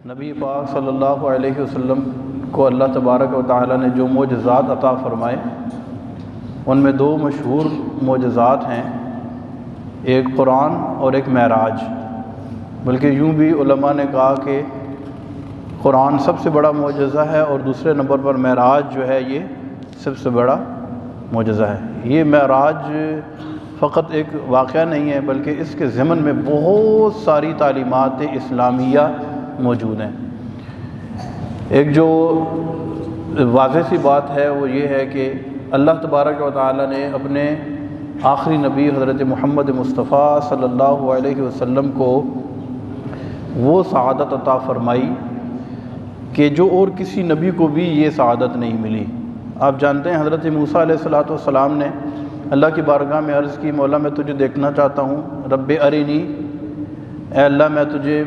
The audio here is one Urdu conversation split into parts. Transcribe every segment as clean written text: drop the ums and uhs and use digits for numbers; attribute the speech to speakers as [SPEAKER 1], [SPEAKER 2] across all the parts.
[SPEAKER 1] نبی پاک صلی اللہ علیہ وسلم کو اللہ تبارک و تعالی نے جو معجزات عطا فرمائے ان میں دو مشہور معجزات ہیں، ایک قرآن اور ایک معراج۔ بلکہ یوں بھی علماء نے کہا کہ قرآن سب سے بڑا معجزہ ہے اور دوسرے نمبر پر معراج جو ہے یہ سب سے بڑا معجزہ ہے۔ یہ معراج فقط ایک واقعہ نہیں ہے بلکہ اس کے ضمن میں بہت ساری تعلیمات اسلامیہ موجود ہیں۔ ایک جو واضح سی بات ہے وہ یہ ہے کہ اللہ تبارک و تعالی نے اپنے آخری نبی حضرت محمد مصطفیٰ صلی اللہ علیہ وسلم کو وہ سعادت عطا فرمائی کہ جو اور کسی نبی کو بھی یہ سعادت نہیں ملی۔ آپ جانتے ہیں حضرت موسیٰ علیہ السلام نے اللہ کی بارگاہ میں عرض کی، مولا میں تجھے دیکھنا چاہتا ہوں، رب ارینی، اے اللہ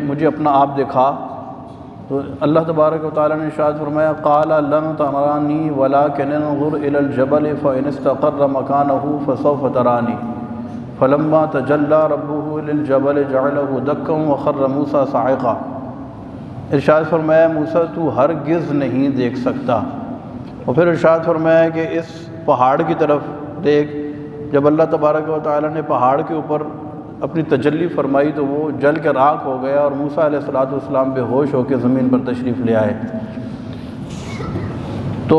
[SPEAKER 1] مجھے اپنا آپ دکھا۔ تو اللہ تبارک و تعالیٰ نے ارشاد فرمایا، قال لن ترانی ولکن انظر الی الجبل فإن استقر مکانہ فسوف ترانی فلما تجلی ربہ للجبل جعلہ دکا وخر موسیٰ صاعقا۔ ارشاد فرمایا موسیٰ تو ہرگز نہیں دیکھ سکتا، اور پھر ارشاد فرمایا کہ اس پہاڑ کی طرف دیکھ۔ جب اللہ تبارک و تعالیٰ نے پہاڑ کے اوپر اپنی تجلی فرمائی تو وہ جل کے راکھ ہو گیا اور موسیٰ علیہ السلام بے ہوش ہو کے زمین پر تشریف لے آئے۔ تو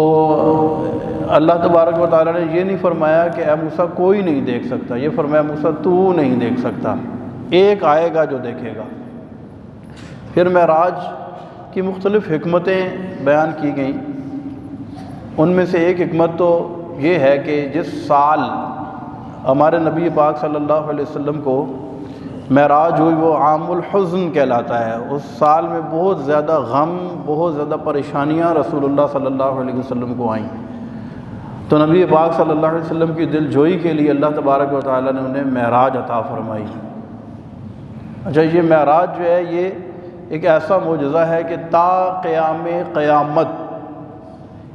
[SPEAKER 1] اللہ تبارک و تعالیٰ نے یہ نہیں فرمایا کہ اے موسیٰ کوئی نہیں دیکھ سکتا، یہ فرمایا موسیٰ تو نہیں دیکھ سکتا، ایک آئے گا جو دیکھے گا۔ پھر معراج کی مختلف حکمتیں بیان کی گئیں، ان میں سے ایک حکمت تو یہ ہے کہ جس سال ہمارے نبی پاک صلی اللہ علیہ وسلم کو معراج ہوئی وہ عام الحزن کہلاتا ہے۔ اس سال میں بہت زیادہ غم، بہت زیادہ پریشانیاں رسول اللہ صلی اللہ علیہ وسلم کو آئیں، تو نبی پاک صلی اللہ علیہ وسلم کی دل جوئی کے لیے اللہ تبارک و تعالیٰ نے انہیں معراج عطا فرمائی۔ اچھا، یہ معراج جو ہے یہ ایک ایسا معجزہ ہے کہ تا قیام قیامت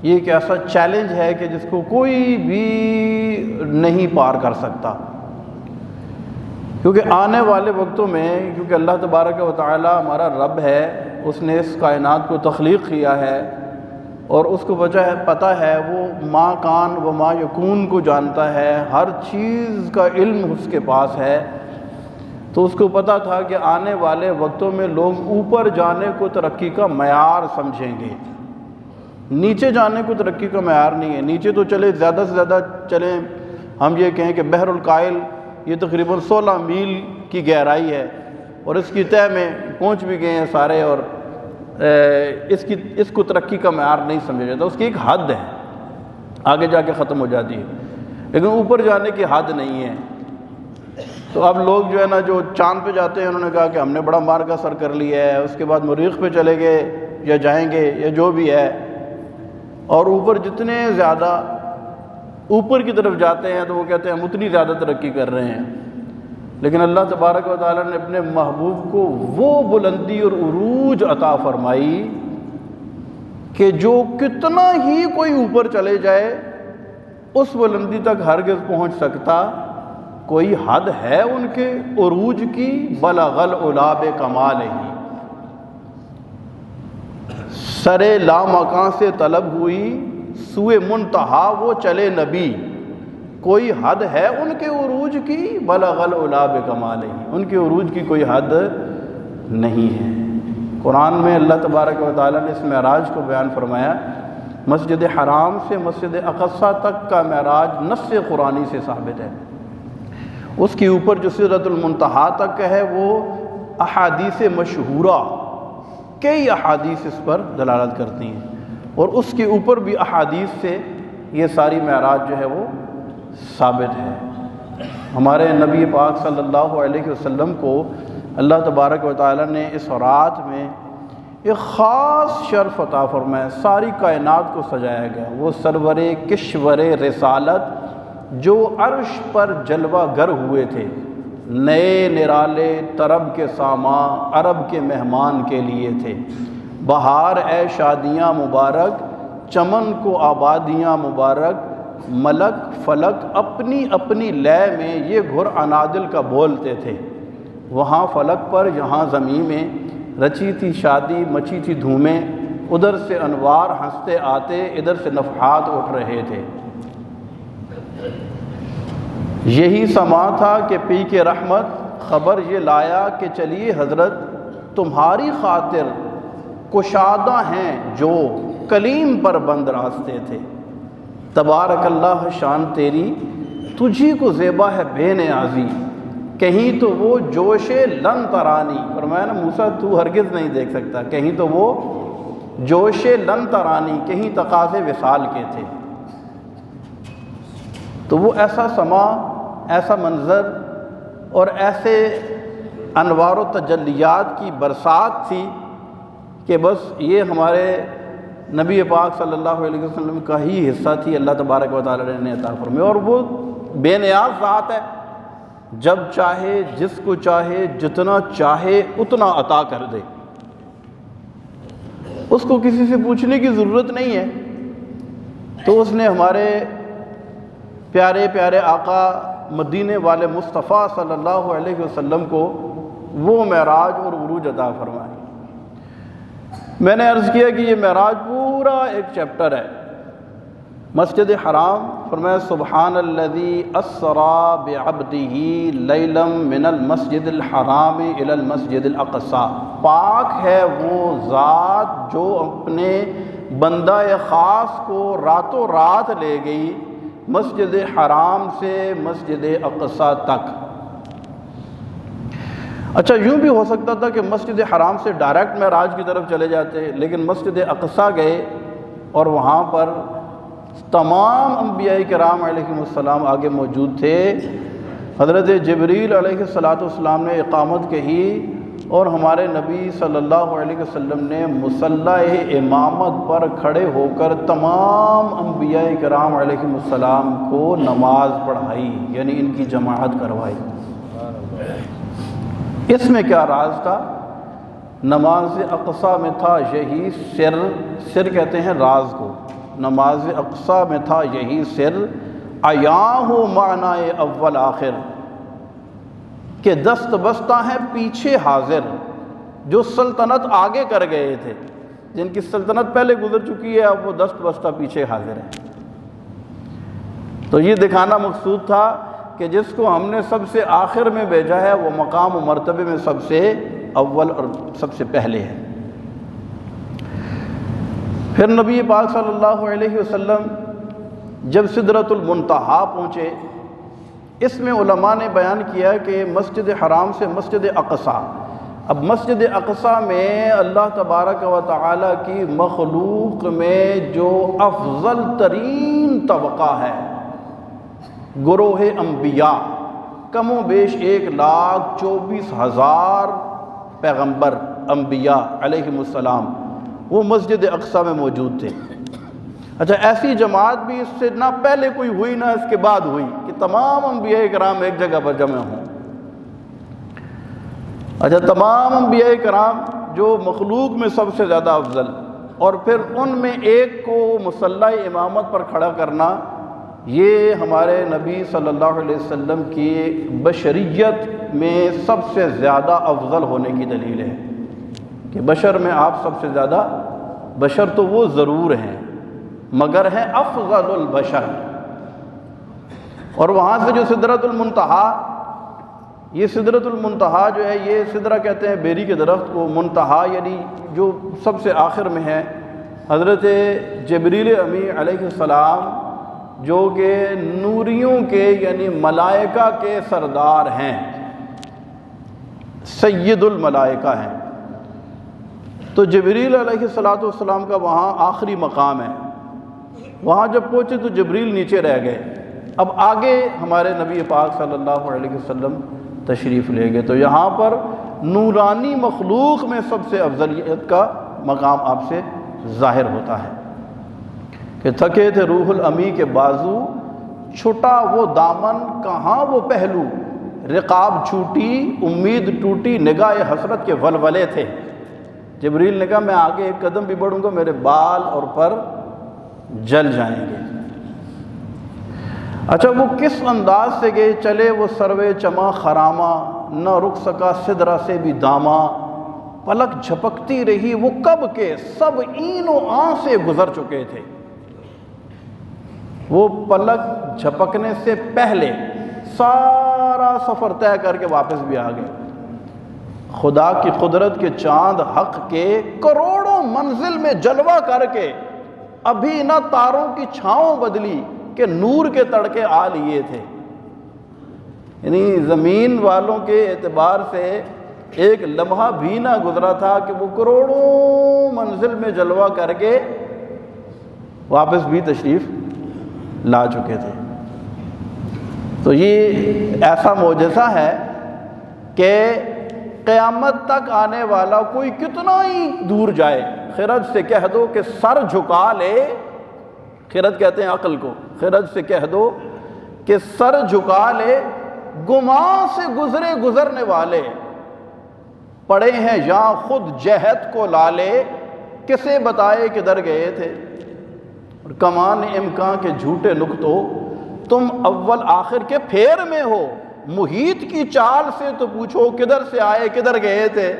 [SPEAKER 1] یہ ایک ایسا چیلنج ہے کہ جس کو کوئی بھی نہیں پار کر سکتا، کیونکہ آنے والے وقتوں میں، کیونکہ اللہ تبارک و تعالی ہمارا رب ہے، اس نے اس کائنات کو تخلیق کیا ہے اور اس کو پتہ ہے، وہ ما کان و ما یکون کو جانتا ہے، ہر چیز کا علم اس کے پاس ہے۔ تو اس کو پتہ تھا کہ آنے والے وقتوں میں لوگ اوپر جانے کو ترقی کا معیار سمجھیں گے، نیچے جانے کو ترقی کا معیار نہیں ہے۔ نیچے تو چلے، زیادہ سے زیادہ چلیں، ہم یہ کہیں کہ بحر الکائل یہ تقریباً 16 میل کی گہرائی ہے اور اس کی تہہ میں پہنچ بھی گئے ہیں سارے، اور اس کو ترقی کا معیار نہیں سمجھا جاتا، اس کی ایک حد ہے، آگے جا کے ختم ہو جاتی ہے، لیکن اوپر جانے کی حد نہیں ہے۔ تو اب لوگ جو ہے نا جو چاند پہ جاتے ہیں، انہوں نے کہا کہ ہم نے بڑا مارگ سر کر لیا ہے، اس کے بعد مریخ پہ چلے گئے یا جائیں گے یا جو بھی ہے، اور اوپر جتنے زیادہ اوپر کی طرف جاتے ہیں تو وہ کہتے ہیں ہم اتنی زیادہ ترقی کر رہے ہیں۔ لیکن اللہ تبارک و تعالیٰ نے اپنے محبوب کو وہ بلندی اور عروج عطا فرمائی کہ جو کتنا ہی کوئی اوپر چلے جائے اس بلندی تک ہرگز پہنچ سکتا۔ کوئی حد ہے ان کے عروج کی، بلغ العلا بکمالہ، سرے لامکاں سے طلب ہوئی سوئے منتہا وہ چلے نبی۔ کوئی حد ہے ان کے عروج کی، بلغ العلا بکمالہ، ان کے عروج کی کوئی حد نہیں ہے۔ قرآن میں اللہ تبارک و تعالیٰ نے اس معراج کو بیان فرمایا، مسجد حرام سے مسجد اقصی تک کا معراج نص قرآنی سے ثابت ہے۔ اس کے اوپر جو سدرۃ المنتہا تک ہے وہ احادیث مشہورہ، کئی احادیث اس پر دلالت کرتی ہیں، اور اس کے اوپر بھی احادیث سے یہ ساری معراج جو ہے وہ ثابت ہے۔ ہمارے نبی پاک صلی اللہ علیہ وسلم کو اللہ تبارک و تعالیٰ نے اس رات میں ایک خاص شرف عطا فرمایا، ساری کائنات کو سجایا گیا۔ وہ سرور کشور رسالت جو عرش پر جلوہ گر ہوئے تھے، نئے نرالے طرب کے ساماں عرب کے مہمان کے لیے تھے۔ بہار اے شادیاں مبارک، چمن کو آبادیاں مبارک، ملک فلک اپنی اپنی لے میں یہ گھر انادل کا بولتے تھے۔ وہاں فلک پر یہاں زمین میں رچی تھی شادی، مچی تھی دھومیں، ادھر سے انوار ہنستے آتے، ادھر سے نفحات اٹھ رہے تھے۔ یہی سما تھا کہ پی کے رحمت خبر یہ لایا کہ چلیے حضرت تمہاری خاطر کشادہ ہیں جو کلیم پر بند راستے تھے۔ تبارک اللہ شان تیری، تجھی کو زیبا ہے بے نیازی، کہیں تو وہ جوش لن ترانی، فرمایا نا موسیٰ تو ہرگز نہیں دیکھ سکتا، کہیں تو وہ جوش لن ترانی، کہیں تقاضے وصال کے تھے۔ تو وہ ایسا سما، ایسا منظر اور ایسے انوار و تجلیات کی برسات تھی کہ بس یہ ہمارے نبی پاک صلی اللہ علیہ وسلم کا ہی حصہ تھی، اللہ تبارک و تعالی نے عطا فرمائی۔ اور وہ بے نیاز ذات ہے، جب چاہے جس کو چاہے جتنا چاہے اتنا عطا کر دے، اس کو کسی سے پوچھنے کی ضرورت نہیں ہے۔ تو اس نے ہمارے پیارے پیارے آقا مدینے والے مصطفیٰ صلی اللہ علیہ وسلم کو وہ معراج اور عروج عطا فرمائی۔ میں نے عرض کیا کہ یہ معراج پورا ایک چیپٹر ہے۔ مسجد حرام، فرمایا سبحان الذی اسری بعبدہ لیلا من المسجد الحرام الی المسجد الاقصی، پاک ہے وہ ذات جو اپنے بندہ خاص کو راتوں رات لے گئی مسجد حرام سے مسجد اقصی تک۔ اچھا یوں بھی ہو سکتا تھا کہ مسجد حرام سے ڈائریکٹ معراج کی طرف چلے جاتے، لیکن مسجد اقصی گئے اور وہاں پر تمام انبیاء کرام علیہم السلام آگے موجود تھے۔ حضرت جبریل علیہ السلام نے اقامت کہی اور ہمارے نبی صلی اللہ علیہ وسلم نے مصلی امامت پر کھڑے ہو کر تمام انبیاء کرام علیہم السلام کو نماز پڑھائی، یعنی ان کی جماعت کروائی۔ اس میں کیا راز تھا؟ نماز اقصی میں تھا یہی سر کہتے ہیں راز کو، نماز اقصی میں تھا یہی سر، عیاں ہو معنی اول آخر، کہ دست بستہ ہیں پیچھے حاضر، جو سلطنت آگے کر گئے تھے، جن کی سلطنت پہلے گزر چکی ہے، اب وہ دست بستہ پیچھے حاضر ہے۔ تو یہ دکھانا مقصود تھا کہ جس کو ہم نے سب سے آخر میں بھیجا ہے وہ مقام و مرتبے میں سب سے اول اور سب سے پہلے ہے۔ پھر نبی پاک صلی اللہ علیہ وسلم جب سدرۃ المنتہا پہنچے، اس میں علماء نے بیان کیا کہ مسجد حرام سے مسجد اقصی، اب مسجد اقصی میں اللہ تبارک و تعالی کی مخلوق میں جو افضل ترین طبقہ ہے، گروہ انبیاء، کم و بیش 1,24,000 پیغمبر انبیاء علیہم السلام وہ مسجد اقصی میں موجود تھے۔ اچھا ایسی جماعت بھی اس سے نہ پہلے کوئی ہوئی نہ اس کے بعد ہوئی کہ تمام انبیاء کرام ایک جگہ پر جمع ہوں۔ اچھا تمام انبیاء کرام جو مخلوق میں سب سے زیادہ افضل، اور پھر ان میں ایک کو مصلی امامت پر کھڑا کرنا، یہ ہمارے نبی صلی اللہ علیہ وسلم کی بشریت میں سب سے زیادہ افضل ہونے کی دلیل ہے کہ بشر میں آپ سب سے زیادہ، بشر تو وہ ضرور ہیں مگر ہیں افضل البشر۔ اور وہاں سے جو سدرۃ المنتہا، یہ سدرۃ المنتہا جو ہے، یہ سدرہ کہتے ہیں بیری کے درخت کو، منتہا یعنی جو سب سے آخر میں ہے۔ حضرت جبریل امی علیہ السلام جو کہ نوریوں کے یعنی ملائکہ کے سردار ہیں، سید الملائکہ ہیں، تو جبریل علیہ السلام کا وہاں آخری مقام ہے۔ وہاں جب پہنچے تو جبریل نیچے رہ گئے، اب آگے ہمارے نبی پاک صلی اللہ علیہ وسلم تشریف لے گئے، تو یہاں پر نورانی مخلوق میں سب سے افضلیت کا مقام آپ سے ظاہر ہوتا ہے کہ تھکے تھے روح الامی کے بازو، چھٹا وہ دامن کہاں وہ پہلو، رقاب چھوٹی امید ٹوٹی، نگاہ حسرت کے ولولے تھے۔ جبریل نے کہا میں آگے ایک قدم بھی بڑھوں گا میرے بال اور پر جل جائیں گے۔ اچھا وہ کس انداز سے گئے، چلے وہ سروے چما خراما، نہ رک سکا سدرہ سے بھی داما، پلک جھپکتی رہی، وہ کب کے سب این و آن سے گزر چکے تھے۔ وہ پلک جھپکنے سے پہلے سارا سفر طے کر کے واپس بھی آ گئے۔ خدا کی قدرت کے چاند حق کے کروڑوں منزل میں جلوہ کر کے ابھی نہ تاروں کی چھاؤں بدلی کہ نور کے تڑکے آ لیے تھے۔ یعنی زمین والوں کے اعتبار سے ایک لمحہ بھی نہ گزرا تھا کہ وہ کروڑوں منزل میں جلوہ کر کے واپس بھی تشریف لا چکے تھے۔ تو یہ ایسا معجزہ ہے کہ قیامت تک آنے والا کوئی کتنا ہی دور جائے، خرد سے کہہ دو کہ سر جھکا لے، خرد کہتے ہیں عقل کو، خرد سے کہہ دو کہ سر جھکا لے، گمان سے گزرنے والے پڑے ہیں یا خود جہت کو لالے، کسے بتائے کدھر گئے تھے۔ اور کمان امکان کے جھوٹے نکتو، تم اول آخر کے پھیر میں ہو، محیط کی چال سے تو پوچھو کدھر سے آئے کدھر گئے تھے۔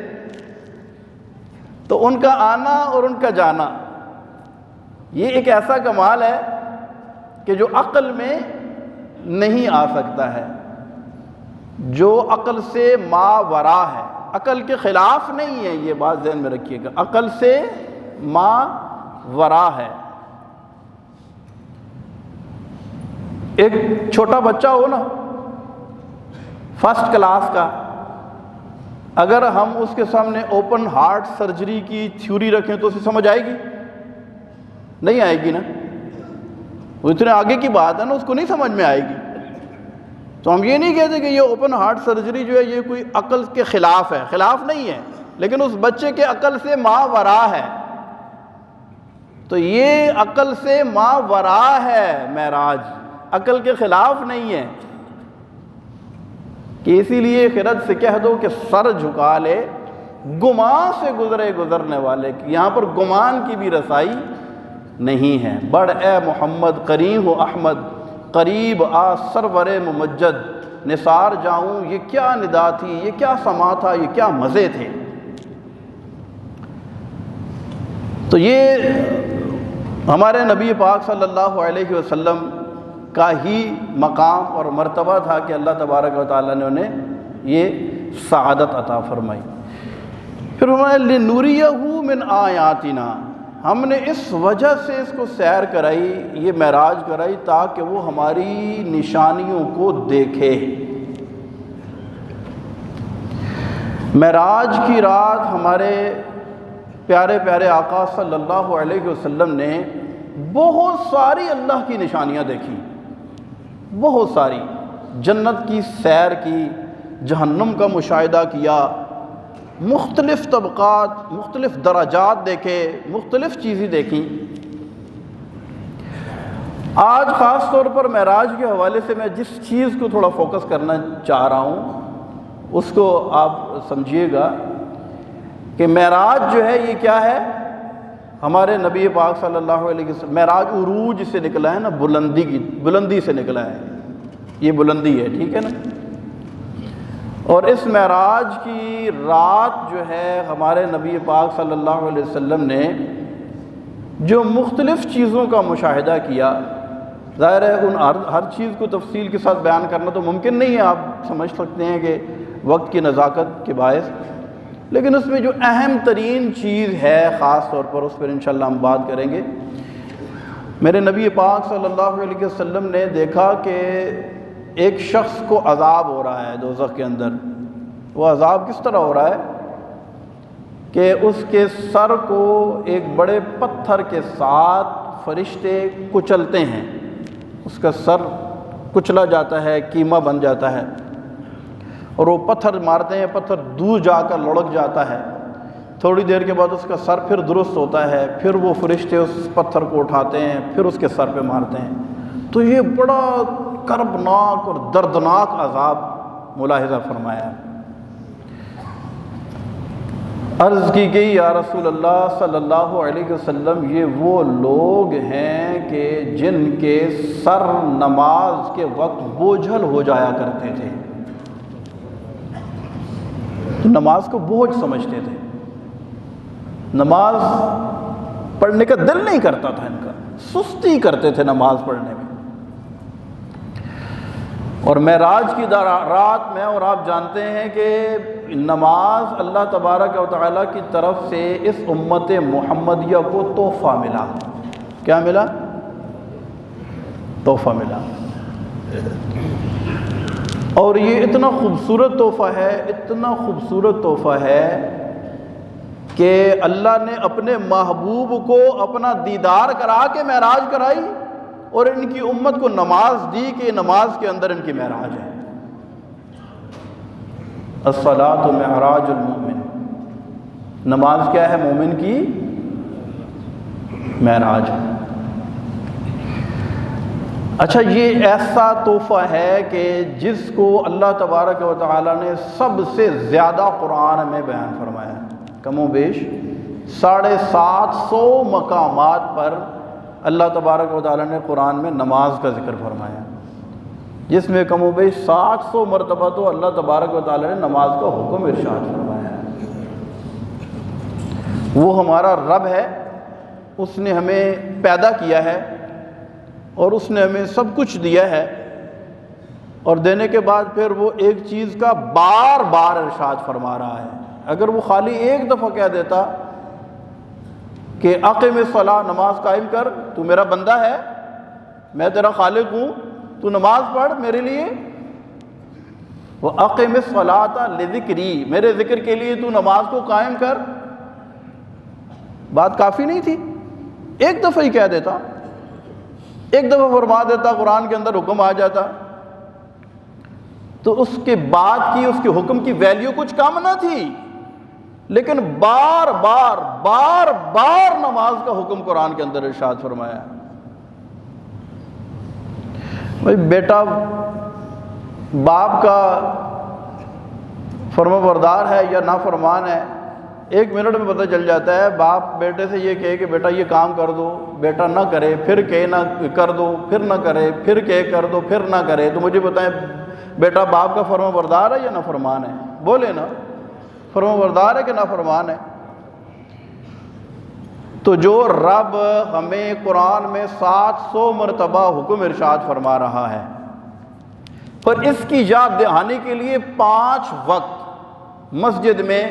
[SPEAKER 1] تو ان کا آنا اور ان کا جانا یہ ایک ایسا کمال ہے کہ جو عقل میں نہیں آ سکتا ہے، جو عقل سے ماورا ہے، عقل کے خلاف نہیں ہے، یہ بات ذہن میں رکھیے گا، عقل سے ماورا ہے۔ ایک چھوٹا بچہ ہو نا، فرسٹ کلاس کا، اگر ہم اس کے سامنے اوپن ہارٹ سرجری کی تھیوری رکھیں تو اسے سمجھ آئے گی؟ نہیں آئے گی نا، وہ اتنے آگے کی بات ہے نا، اس کو نہیں سمجھ میں آئے گی۔ تو ہم یہ نہیں کہتے کہ یہ اوپن ہارٹ سرجری جو ہے یہ کوئی عقل کے خلاف ہے، خلاف نہیں ہے، لیکن اس بچے کے عقل سے ماورا ہے۔ تو یہ عقل سے ماورا ہے معراج، عقل کے خلاف نہیں ہے، کہ اسی لیے خرد سے کہہ دو کہ سر جھکا لے، گمان سے گزرنے والے، یہاں پر گمان کی بھی رسائی نہیں ہے۔ بڑھ اے محمد قریب ہو احمد، قریب آ سرور ممجد، نثار جاؤں یہ کیا ندا تھی، یہ کیا سما تھا، یہ کیا مزے تھے۔ تو یہ ہمارے نبی پاک صلی اللہ علیہ وسلم کا ہی مقام اور مرتبہ تھا کہ اللہ تبارک و تعالیٰ نے انہیں یہ سعادت عطا فرمائی۔ پھر ہمارے لِنُرِيَهُ مِنْ آیاتنا، ہم نے اس وجہ سے اس کو سیر کرائی، یہ معراج کرائی تاکہ وہ ہماری نشانیوں کو دیکھے۔ معراج کی رات ہمارے پیارے پیارے آقا صلی اللہ علیہ وسلم نے بہت ساری اللہ کی نشانیاں دیکھی، بہت ساری، جنت کی سیر کی، جہنم کا مشاہدہ کیا، مختلف طبقات، مختلف درجات دیکھے، مختلف چیزیں دیکھیں۔ آج خاص طور پر معراج کے حوالے سے میں جس چیز کو تھوڑا فوکس کرنا چاہ رہا ہوں اس کو آپ سمجھیے گا کہ معراج جو ہے یہ کیا ہے؟ ہمارے نبی پاک صلی اللہ علیہ وسلم، معراج عروج سے نکلا ہے نا، بلندی سے نکلا ہے، یہ بلندی ہے، ٹھیک ہے نا۔ اور اس معراج کی رات جو ہے ہمارے نبی پاک صلی اللہ علیہ وسلم نے جو مختلف چیزوں کا مشاہدہ کیا، ظاہر ہے ان ہر چیز کو تفصیل کے ساتھ بیان کرنا تو ممکن نہیں ہے، آپ سمجھ سکتے ہیں کہ وقت کی نزاکت کے باعث، لیکن اس میں جو اہم ترین چیز ہے خاص طور پر اس پر انشاءاللہ ہم بات کریں گے۔ میرے نبی پاک صلی اللہ علیہ وسلم نے دیکھا کہ ایک شخص کو عذاب ہو رہا ہے دوزخ کے اندر۔ وہ عذاب کس طرح ہو رہا ہے کہ اس کے سر کو ایک بڑے پتھر کے ساتھ فرشتے کچلتے ہیں، اس کا سر کچلا جاتا ہے، کیما بن جاتا ہے، اور وہ پتھر مارتے ہیں، پتھر دور جا کر لڑک جاتا ہے، تھوڑی دیر کے بعد اس کا سر پھر درست ہوتا ہے، پھر وہ فرشتے اس پتھر کو اٹھاتے ہیں، پھر اس کے سر پہ مارتے ہیں۔ تو یہ بڑا کربناک اور دردناک عذاب ملاحظہ فرمایا۔ عرض کی گئی یا رسول اللہ صلی اللہ علیہ وسلم، یہ وہ لوگ ہیں کہ جن کے سر نماز کے وقت بوجھل ہو جایا کرتے تھے، تو نماز کو بوجھ سمجھتے تھے، نماز پڑھنے کا دل نہیں کرتا تھا ان کا، سستی کرتے تھے نماز پڑھنے میں۔ اور معراج کی رات میں، اور آپ جانتے ہیں کہ نماز اللہ تبارک و تعالیٰ کی طرف سے اس امت محمدیہ کو تحفہ ملا۔ کیا ملا؟ تحفہ ملا۔ اور یہ اتنا خوبصورت تحفہ ہے، اتنا خوبصورت تحفہ ہے کہ اللہ نے اپنے محبوب کو اپنا دیدار کرا کے معراج کرائی، اور ان کی امت کو نماز دی کہ نماز کے اندر ان کی معراج ہے۔ الصلاۃ معراج المومن، نماز کیا ہے؟ مومن کی معراج ہے۔ اچھا، یہ ایسا تحفہ ہے کہ جس کو اللہ تبارک و تعالیٰ نے سب سے زیادہ قرآن میں بیان فرمایا، کم و بیش 750 مقامات پر اللہ تبارک و تعالیٰ نے قرآن میں نماز کا ذکر فرمایا، جس میں کم و بیش 700 مرتبہ تو اللہ تبارک و تعالیٰ نے نماز کا حکم ارشاد فرمایا ہے۔ وہ ہمارا رب ہے، اس نے ہمیں پیدا کیا ہے اور اس نے ہمیں سب کچھ دیا ہے، اور دینے کے بعد پھر وہ ایک چیز کا بار بار ارشاد فرما رہا ہے۔ اگر وہ خالی ایک دفعہ کہہ دیتا کہ اقیم الصلاۃ، نماز قائم کر، تو میرا بندہ ہے، میں تیرا خالق ہوں، تو نماز پڑھ میرے لیے، وہ اقیم الصلاۃ لذکری، میرے ذکر کے لیے تو نماز کو قائم کر، بات کافی نہیں تھی؟ ایک دفعہ ہی کہہ دیتا، ایک دفعہ فرما دیتا، قرآن کے اندر حکم آ جاتا، تو اس کے بعد کی اس کے حکم کی ویلیو کچھ کم نہ تھی، لیکن بار بار بار بار نماز کا حکم قرآن کے اندر ارشاد فرمایا۔ بھائی بیٹا باپ کا فرما بردار ہے یا نافرمان ہے، 1 منٹ میں پتہ چل جاتا ہے۔ باپ بیٹے سے یہ کہے کہ بیٹا یہ کام کر دو، بیٹا نہ کرے، پھر کہے نہ کر دو، پھر نہ کرے، پھر کہے کر دو، پھر نہ کرے، تو مجھے بتائیں بیٹا باپ کا فرما بردار ہے یا نافرمان ہے؟ بولے نا، فرما بردار ہے کہ نافرمان ہے؟ تو جو رب ہمیں قرآن میں 700 مرتبہ حکم ارشاد فرما رہا ہے، پر اس کی یاد دہانی کے لیے 5 وقت مسجد میں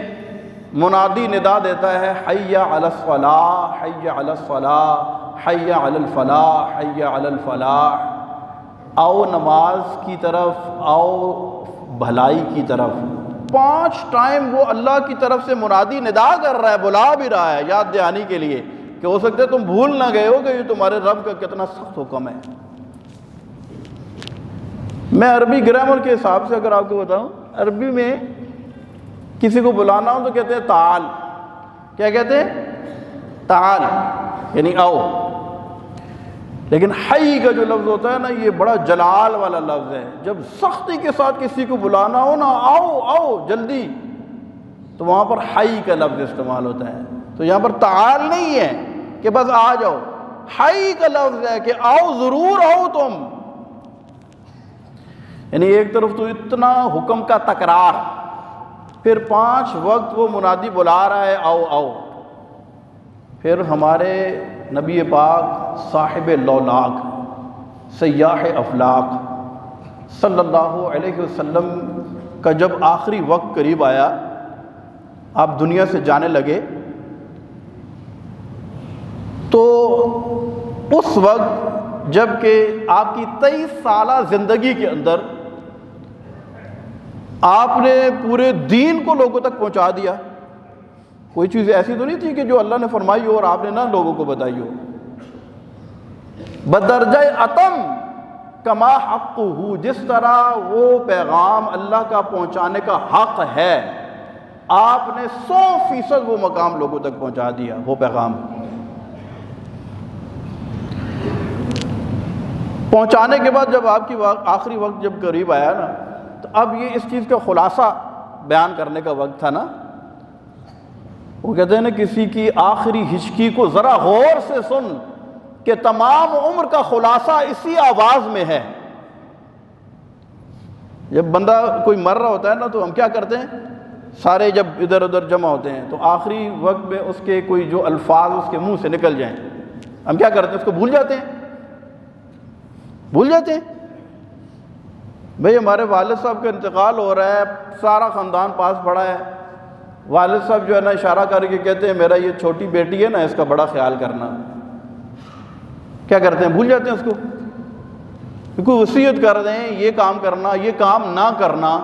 [SPEAKER 1] منادی ندا دیتا ہے، حی علی الصلاۃ، حی علی الصلاۃ، حی علی الفلاح، حی علی الفلاح، آؤ نماز کی طرف، آؤ بھلائی کی طرف۔ 5 ٹائم وہ اللہ کی طرف سے منادی ندا کر رہا ہے، بلا بھی رہا ہے یاد دہانی کے لیے، کہ ہو سکتا ہے تم بھول نہ گئے ہو کہ یہ تمہارے رب کا کتنا سخت حکم ہے۔ میں عربی گرامر کے حساب سے اگر آپ کو بتاؤں، عربی میں کسی کو بلانا ہو تو کہتے ہیں تعال۔ کیا کہتے ہیں؟ تعال، یعنی آؤ۔ لیکن حی کا جو لفظ ہوتا ہے نا، یہ بڑا جلال والا لفظ ہے۔ جب سختی کے ساتھ کسی کو بلانا ہو نا، آؤ آؤ جلدی، تو وہاں پر حی کا لفظ استعمال ہوتا ہے۔ تو یہاں پر تعال نہیں ہے کہ بس آ جاؤ، حی کا لفظ ہے کہ آؤ، ضرور آؤ تم۔ یعنی ایک طرف تو اتنا حکم کا تکرار، پھر 5 وقت وہ منادی بلا رہا ہے، آؤ آؤ۔ پھر ہمارے نبی پاک صاحب لولاک، سیاح افلاق صلی اللہ علیہ وسلم کا جب آخری وقت قریب آیا، آپ دنیا سے جانے لگے، تو اس وقت جب کہ آپ کی 23 سالہ زندگی کے اندر آپ نے پورے دین کو لوگوں تک پہنچا دیا، کوئی چیز ایسی تو نہیں تھی کہ جو اللہ نے فرمائی ہو اور آپ نے نہ لوگوں کو بتائی ہو، بدرجہ اتم کما حق ہو، جس طرح وہ پیغام اللہ کا پہنچانے کا حق ہے، آپ نے 100% وہ مقام لوگوں تک پہنچا دیا، وہ پیغام پہنچانے کے بعد جب آپ کی آخری وقت جب قریب آیا نا، تو اب یہ اس چیز کا خلاصہ بیان کرنے کا وقت تھا نا۔ وہ کہتے ہیں نا، کسی کی آخری ہچکی کو ذرا غور سے سن کہ تمام عمر کا خلاصہ اسی آواز میں ہے۔ جب بندہ کوئی مر رہا ہوتا ہے نا، تو ہم کیا کرتے ہیں؟ سارے جب ادھر ادھر جمع ہوتے ہیں تو آخری وقت میں اس کے کوئی جو الفاظ اس کے منہ سے نکل جائیں، ہم کیا کرتے ہیں؟ اس کو بھول جاتے ہیں، بھول جاتے ہیں۔ بھئی ہمارے والد صاحب کا انتقال ہو رہا ہے، سارا خاندان پاس پڑا ہے، والد صاحب جو ہے نا اشارہ کر کے کہتے ہیں میرا یہ چھوٹی بیٹی ہے نا اس کا بڑا خیال کرنا، کیا کرتے ہیں؟ بھول جاتے ہیں اس کو۔ کوئی وصیت کر دیں یہ کام کرنا، یہ کام نہ کرنا،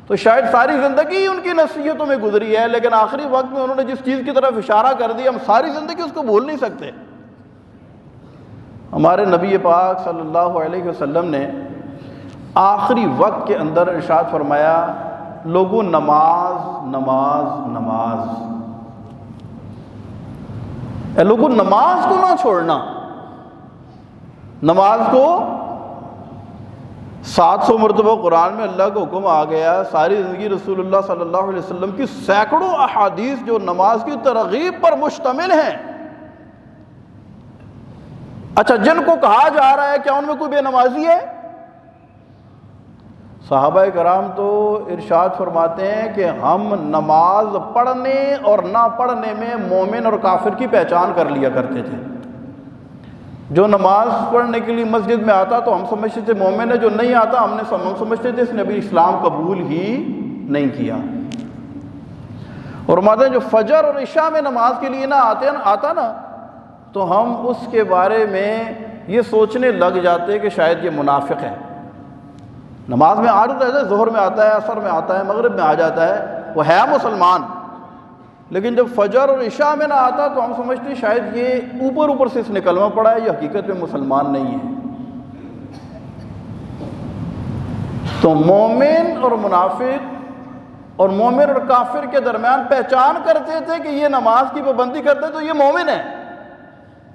[SPEAKER 1] تو شاید ساری زندگی ان کی نصیحتوں میں گزری ہے، لیکن آخری وقت میں انہوں نے جس چیز کی طرف اشارہ کر دیا ہم ساری زندگی اس کو بھول نہیں سکتے۔ ہمارے نبی پاک صلی اللہ علیہ وسلم نے آخری وقت کے اندر ارشاد فرمایا لوگوں نماز نماز نماز، اے لوگوں نماز کو نہ چھوڑنا۔ نماز کو 700 مرتبہ قرآن میں اللہ کا حکم آ گیا، ساری زندگی رسول اللہ صلی اللہ علیہ وسلم کی سینکڑوں احادیث جو نماز کی ترغیب پر مشتمل ہیں۔ اچھا جن کو کہا جا رہا ہے کیا ان میں کوئی بے نمازی ہے؟ صحابہ کرام تو ارشاد فرماتے ہیں کہ ہم نماز پڑھنے اور نہ پڑھنے میں مومن اور کافر کی پہچان کر لیا کرتے تھے۔ جو نماز پڑھنے کے لیے مسجد میں آتا تو ہم سمجھتے تھے مومن ہے، جو نہیں آتا ہم سمجھتے تھے اس نے ابھی اسلام قبول ہی نہیں کیا۔ اور فرماتے ہیں جو فجر اور عشاء میں نماز کے لیے نہ آتا نا تو ہم اس کے بارے میں یہ سوچنے لگ جاتے کہ شاید یہ منافق ہے۔ نماز میں آ جاتا ہے، ظہر میں آتا ہے، عصر میں آتا ہے، مغرب میں آ جاتا ہے، وہ ہے مسلمان، لیکن جب فجر اور عشاء میں نہ آتا تو ہم سمجھتے شاید یہ اوپر سے اس نے کلمہ پڑھا ہے، یہ حقیقت میں مسلمان نہیں ہے۔ تو مومن اور منافق اور مومن اور کافر کے درمیان پہچان کرتے تھے کہ یہ نماز کی پابندی کرتے تو یہ مومن ہے،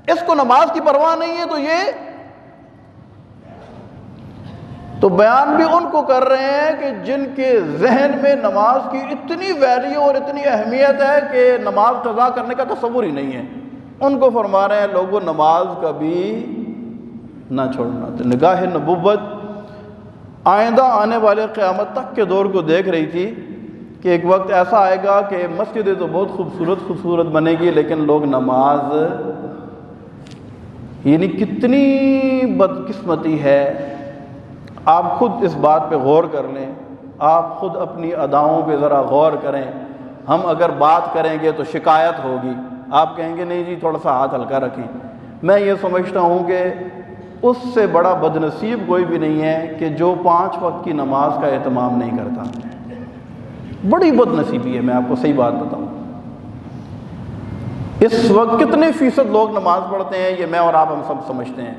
[SPEAKER 1] اس کو نماز کی پرواہ نہیں ہے، تو بیان بھی ان کو کر رہے ہیں کہ جن کے ذہن میں نماز کی اتنی ویلیو اور اتنی اہمیت ہے کہ نماز قضا کرنے کا تصور ہی نہیں ہے، ان کو فرما رہے ہیں لوگوں نماز کبھی نہ چھوڑنا۔ تو نگاہ نبوت آئندہ آنے والے قیامت تک کے دور کو دیکھ رہی تھی کہ ایک وقت ایسا آئے گا کہ مسجدیں تو بہت خوبصورت بنے گی لیکن لوگ نماز، یعنی کتنی بدقسمتی ہے۔ آپ خود اس بات پہ غور کر لیں، آپ خود اپنی اداؤں پہ ذرا غور کریں۔ ہم اگر بات کریں گے تو شکایت ہوگی، آپ کہیں گے نہیں جی تھوڑا سا ہاتھ ہلکا رکھیں۔ میں یہ سمجھتا ہوں کہ اس سے بڑا بدنصیب کوئی بھی نہیں ہے کہ جو 5 وقت کی نماز کا اہتمام نہیں کرتا۔ بڑی بدنصیبی ہے، میں آپ کو صحیح بات بتاؤں۔ اس وقت کتنے فیصد لوگ نماز پڑھتے ہیں یہ میں اور آپ ہم سب سمجھتے ہیں۔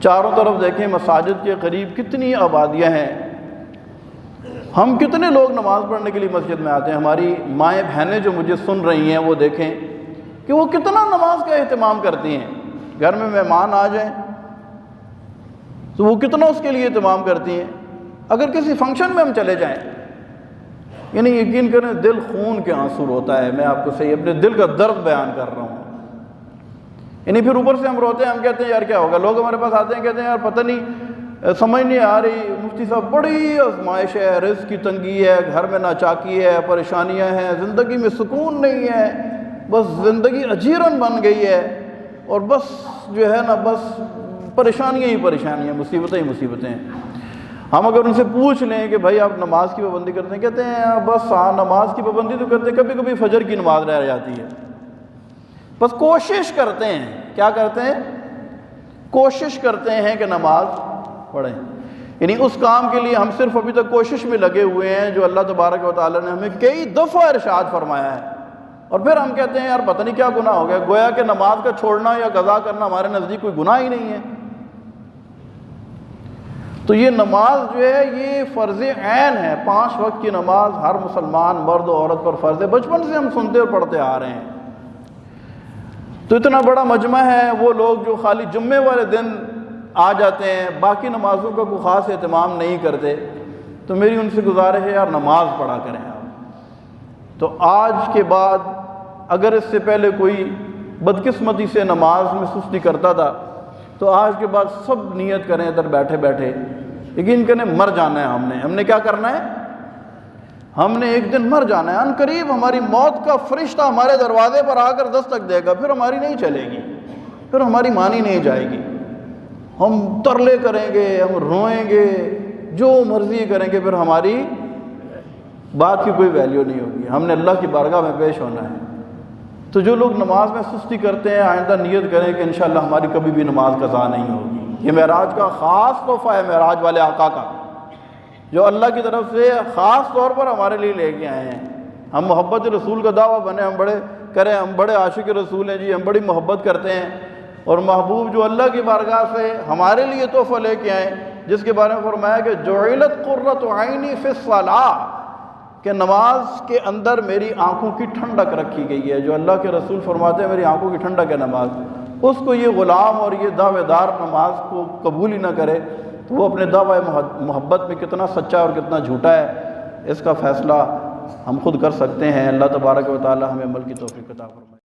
[SPEAKER 1] چاروں طرف دیکھیں مساجد کے قریب کتنی آبادیاں ہیں، ہم کتنے لوگ نماز پڑھنے کے لیے مسجد میں آتے ہیں۔ ہماری مائیں بہنیں جو مجھے سن رہی ہیں وہ دیکھیں کہ وہ کتنا نماز کا اہتمام کرتی ہیں۔ گھر میں مہمان آ جائیں تو وہ کتنا اس کے لیے اہتمام کرتی ہیں۔ اگر کسی فنکشن میں ہم چلے جائیں، یعنی یقین کریں دل خون کے آنسو روتا ہے، میں آپ کو صحیح اپنے دل کا درد بیان کر رہا ہوں۔ یعنی پھر اوپر سے ہم روتے ہیں، ہم کہتے ہیں یار کیا ہوگا، لوگ ہمارے پاس آتے ہیں کہتے ہیں یار پتہ نہیں سمجھ نہیں آ رہی مفتی صاحب، بڑی آزمائش ہے، رزق کی تنگی ہے، گھر میں ناچاکی ہے، پریشانیاں ہیں، زندگی میں سکون نہیں ہے، بس زندگی اجیرن بن گئی ہے اور بس جو ہے نا بس پریشانیاں ہی پریشانیاں، مصیبتیں ہی مصیبتیں۔ ہم اگر ان سے پوچھ لیں کہ بھائی آپ نماز کی پابندی کرتے ہیں، کہتے ہیں بس ہاں نماز کی پابندی تو کرتے ہیں، کبھی کبھی فجر کی نماز رہ جاتی ہے، بس کوشش کرتے ہیں۔ کیا کرتے ہیں؟ کوشش کرتے ہیں کہ نماز پڑھیں۔ یعنی اس کام کے لیے ہم صرف ابھی تک کوشش میں لگے ہوئے ہیں جو اللہ تبارک و تعالیٰ نے ہمیں کئی دفعہ ارشاد فرمایا ہے، اور پھر ہم کہتے ہیں یار پتہ نہیں کیا گناہ ہو گیا، گویا کہ نماز کا چھوڑنا یا قضا کرنا ہمارے نزدیک کوئی گناہ ہی نہیں ہے۔ تو یہ نماز جو ہے یہ فرض عین ہے، 5 وقت کی نماز ہر مسلمان مرد و عورت پر فرض ہے، بچپن سے ہم سنتے اور پڑھتے آ رہے ہیں۔ تو اتنا بڑا مجمع ہے، وہ لوگ جو خالی جمعے والے دن آ جاتے ہیں، باقی نمازوں کا کوئی خاص اہتمام نہیں کرتے، تو میری ان سے گزارش ہے یار نماز پڑھا کریں آپ۔ تو آج کے بعد اگر اس سے پہلے کوئی بدقسمتی سے نماز میں سستی کرتا تھا تو آج کے بعد سب نیت کریں ادھر بیٹھے بیٹھے، یقین کریں مر جانا ہے ہم نے کیا کرنا ہے؟ ہم نے ایک دن مر جانا ہے، ان قریب ہماری موت کا فرشتہ ہمارے دروازے پر آ کر دستک دے گا، پھر ہماری نہیں چلے گی، پھر ہماری مانی نہیں جائے گی، ہم ترلے کریں گے، ہم روئیں گے، جو مرضی کریں گے، پھر ہماری بات کی کوئی ویلیو نہیں ہوگی، ہم نے اللہ کی بارگاہ میں پیش ہونا ہے۔ تو جو لوگ نماز میں سستی کرتے ہیں، آئندہ نیت کریں کہ انشاءاللہ ہماری کبھی بھی نماز قضا نہیں ہوگی۔ یہ معراج کا خاص تحفہ ہے، معراج والے آقا کا، جو اللہ کی طرف سے خاص طور پر ہمارے لیے لے کے آئے ہیں۔ ہم محبت رسول کا دعویٰ بنے، ہم بڑے عاشق رسول ہیں جی، ہم بڑی محبت کرتے ہیں، اور محبوب جو اللہ کی بارگاہ سے ہمارے لیے تحفہ لے کے آئے، جس کے بارے میں فرمایا کہ جعلت قرۃ عینی فی الصلاۃ، کہ نماز کے اندر میری آنکھوں کی ٹھنڈک رکھی گئی ہے۔ جو اللہ کے رسول فرماتے ہیں میری آنکھوں کی ٹھنڈک ہے نماز، اس کو یہ غلام اور یہ دعوے دار نماز کو قبول ہی نہ کرے تو وہ اپنے دعوی محبت میں کتنا سچا اور کتنا جھوٹا ہے، اس کا فیصلہ ہم خود کر سکتے ہیں۔ اللہ تبارک و تعالی ہمیں عمل کی توفیق عطا فرمائے۔